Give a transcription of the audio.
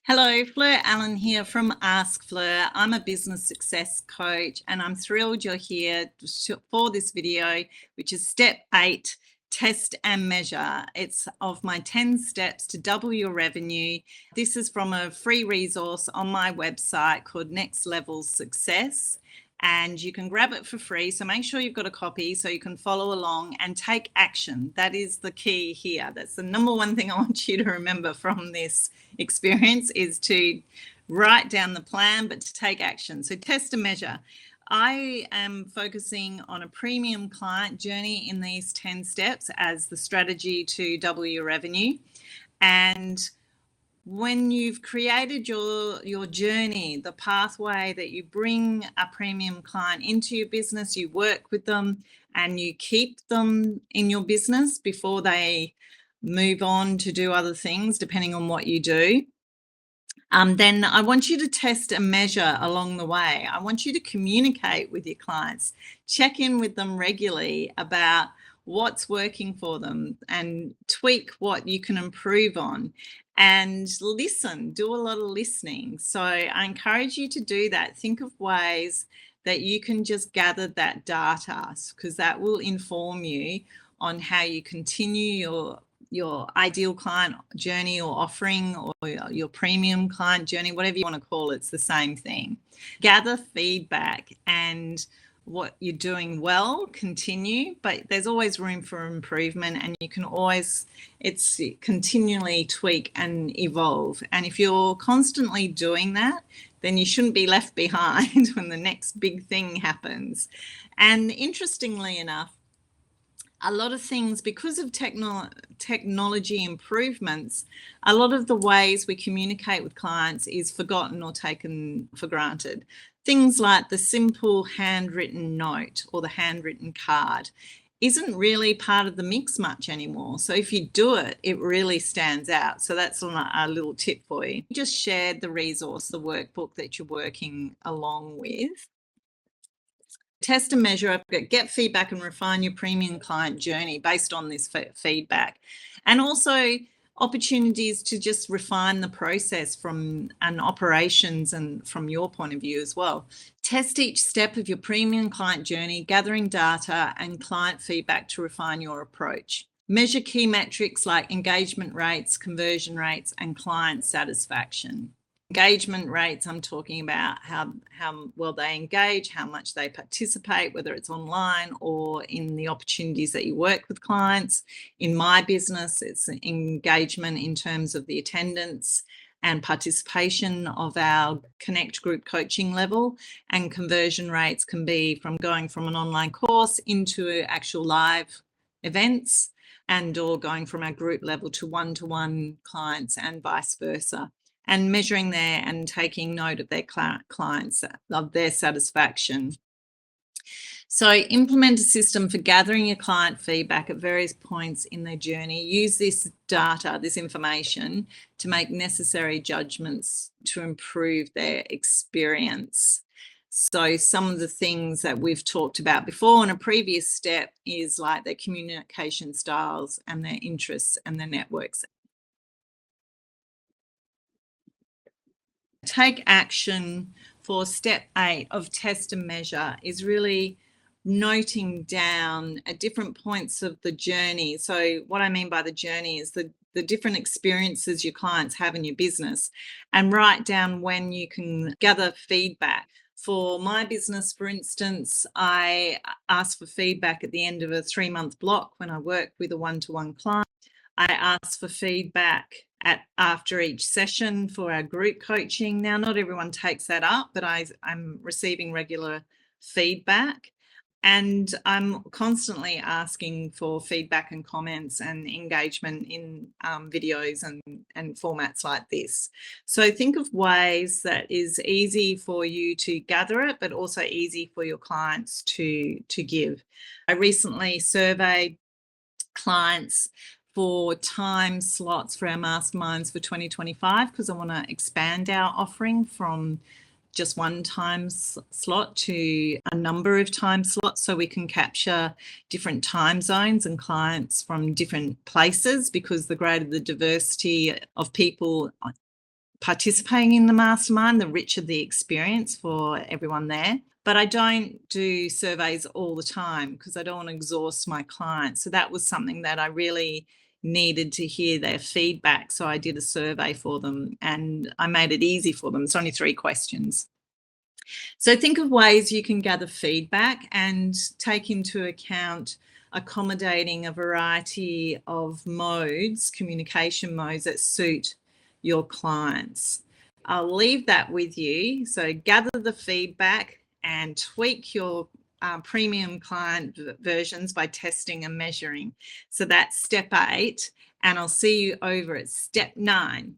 Hello, Fleur Allen here from Ask Fleur. I'm a business success coach and I'm thrilled you're here for this video, which is step 8, test and measure. It's of my 10 steps to double your revenue. This is from a free resource on my website called Next Level Success. And you can grab it for free. So make sure you've got a copy so you can follow along and take action. That is the key here. That's the number one thing I want you to remember from this experience, is to write down the plan, but to take action. So test and measure. I am focusing on a premium client journey in these 10 steps as the strategy to double your revenue. And when you've created your journey, the pathway that you bring a premium client into your business, you work with them and you keep them in your business before they move on to do other things, depending on what you do. Then I want you to test and measure along the way. I want you to communicate with your clients, check in with them regularly about what's working for them and tweak what you can improve on, and do a lot of listening. So I encourage you to do that. Think of ways that you can just gather that data, because that will inform you on how you continue your ideal client journey or offering, or your premium client journey, whatever you want to call it. It's the same thing. Gather feedback, and what you're doing well, continue, but there's always room for improvement, and you can always, it's continually tweak and evolve. And if you're constantly doing that, then you shouldn't be left behind when the next big thing happens. And interestingly enough, a lot of things, because of technology improvements, a lot of the ways we communicate with clients is forgotten or taken for granted. Things like the simple handwritten note or the handwritten card isn't really part of the mix much anymore. So if you do it, it really stands out. So that's a little tip for you. Just shared the resource, the workbook that you're working along with. Test and measure, get feedback and refine your premium client journey based on this feedback. And also opportunities to just refine the process from an operations and from your point of view as well. Test each step of your premium client journey, gathering data and client feedback to refine your approach. Measure key metrics like engagement rates, conversion rates, and client satisfaction. Engagement rates, I'm talking about how well they engage, how much they participate, whether it's online or in the opportunities that you work with clients. In my business, it's engagement in terms of the attendance and participation of our Connect group coaching level, and conversion rates can be from going from an online course into actual live events, and or going from our group level to one-to-one clients and vice versa. And measuring there and taking note of their clients, of their satisfaction. So implement a system for gathering your client feedback at various points in their journey. Use this data, this information, to make necessary judgments to improve their experience. So some of the things that we've talked about before in a previous step is like their communication styles and their interests and their networks. Take action for step 8 of test and measure is really noting down at different points of the journey. So what I mean by the journey is the different experiences your clients have in your business, and write down when you can gather feedback. For my business, for instance, I ask for feedback at the end of a 3-month block when I work with a one-to-one client. I ask for feedback after each session for our group coaching. Now, not everyone takes that up, but I'm receiving regular feedback, and I'm constantly asking for feedback and comments and engagement in videos and formats like this. So think of ways that is easy for you to gather it, but also easy for your clients to give. I recently surveyed clients for time slots for our masterminds for 2025, because I want to expand our offering from just one time slot to a number of time slots, so we can capture different time zones and clients from different places, because the greater the diversity of people participating in the mastermind, the richer the experience for everyone there. But I don't do surveys all the time because I don't want to exhaust my clients. So that was something that I really needed to hear their feedback. So I did a survey for them and I made it easy for them. It's only 3 questions. So think of ways you can gather feedback and take into account accommodating a variety of modes, communication modes that suit your clients. I'll leave that with you. So gather the feedback and tweak your premium client versions by testing and measuring. So that's step 8, and I'll see you over at step 9.